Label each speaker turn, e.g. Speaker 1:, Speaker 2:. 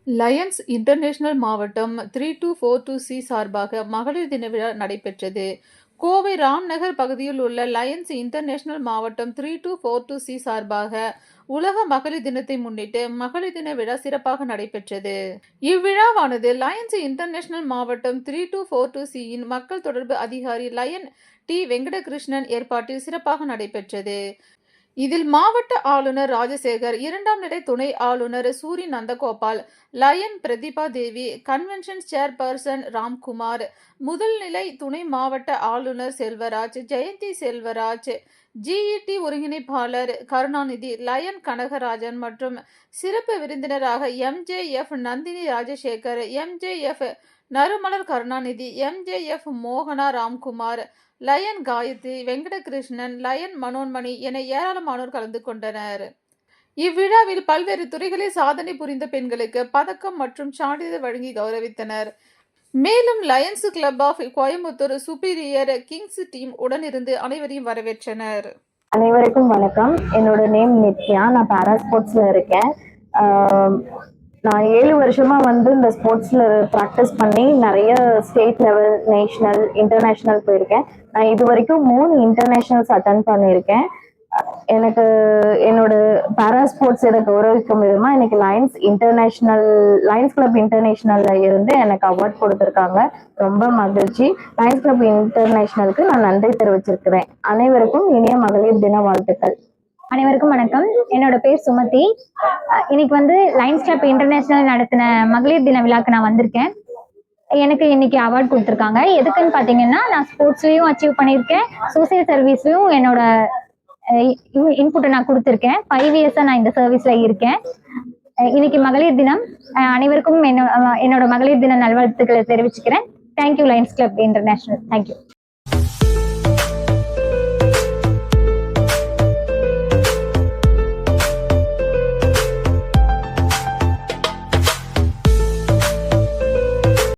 Speaker 1: Lions international மாவட்டம் 3242C சார்பாக மகளிர் தின விழா நடைபெற்றது. கோவை ராம்நகர் பகுதியில் உள்ள லயன்ஸ் இன்டர்நேஷனல் மாவட்டம் 3242C சார்பாக உலக மகளிர் தினத்தை முன்னிட்டு மகளிர் தின விழா சிறப்பாக நடைபெற்றது. இவ்விழாவானது லயன்ஸ் இன்டர்நேஷனல் மாவட்டம் 3242Cயின் மக்கள் தொடர்பு அதிகாரி லயன் டி வெங்கடகிருஷ்ணன் ஏற்பாட்டில் சிறப்பாக நடைபெற்றது. இதில் மாவட்ட ஆளுநர் ராஜசேகர், 2ஆம் நிலை துணை ஆளுநர் சூரி நந்தகோபால், லயன் பிரதிபா தேவி, கன்வென்ஷன் சேர்பர்சன் ராம்குமார், முதல் நிலை துணை மாவட்ட ஆளுநர் செல்வராஜ், ஜெயந்தி செல்வராஜ், GET ஒருங்கிணைப்பாளர் கருணாநிதி, லயன் கனகராஜன் மற்றும் சிறப்பு விருந்தினராக MJF Nandini Rajasekar, MJF நறுமலர் Karunanidhi, MJF மோகனா ராம்குமார், லயன் காயத்ரி, வெங்கடகிருஷ்ணன், லயன் மனோன்மணி என ஏராளமானோர் கலந்து கொண்டனர். இவ்விழாவில் பல்வேறு துறைகளில் சாதனை புரிந்த பெண்களுக்கு பதக்கம் மற்றும் சான்றிதழ் வழங்கி கௌரவித்தனர். மேலும் Lions club of Coimbatore superior kings team உடனிருந்து அனைவரையும் வரவேற்றனர்.
Speaker 2: அனைவருக்கும் வணக்கம். என்னோட நேம் நித்யா. நான் பாரா ஸ்போர்ட்ஸ்ல இருக்கேன். நான் 7 வருஷமா இந்த ஸ்போர்ட்ஸ்ல ப்ராக்டிஸ் பண்ணி நிறைய ஸ்டேட் லெவல், நேஷனல், இன்டர்நேஷனல் போயிருக்கேன். நான் இது வரைக்கும் 3 இன்டர்நேஷனல்ஸ் அட்டன் பண்ணியிருக்கேன். எனக்கு என்னோட பாரா ஸ்போர்ட்ஸ் இதை கௌரவிக்கும் விதமா எனக்கு லயன்ஸ் கிளப் இன்டர்நேஷனல்ல இருந்து எனக்கு அவார்ட் கொடுத்துருக்காங்க. ரொம்ப மகிழ்ச்சி. லயன்ஸ் கிளப் இன்டர்நேஷனலுக்கு நான் நன்றி தெரிவிச்சிருக்கிறேன். அனைவருக்கும் இனிய மகளிர் தின வாழ்த்துக்கள்.
Speaker 3: அனைவருக்கும் வணக்கம். என்னோட பேர் சுமதி. இன்னைக்கு லயன்ஸ் கிளப் இன்டர்நேஷனல் நடத்தின மகளிர் தின விழாக்கு நான் வந்திருக்கேன். எனக்கு இன்னைக்கு அவார்ட் கொடுத்துருக்காங்க. எதுக்குன்னு பாத்தீங்கன்னா, நான் ஸ்போர்ட்ஸ்லயும் அச்சீவ் பண்ணியிருக்கேன், சோசியல் சர்வீஸ்லயும் என்னோட இன்புட்டை நான் கொடுத்துருக்கேன். 5 இயர்ஸா நான் இந்த சர்வீஸ்ல இருக்கேன். இன்னைக்கு மகளிர் தினம். அனைவருக்கும் என்னோட மகளிர் தின நல்வாழ்த்துக்களை தெரிவிச்சுக்கிறேன். Thank you Lions club international. Thank you.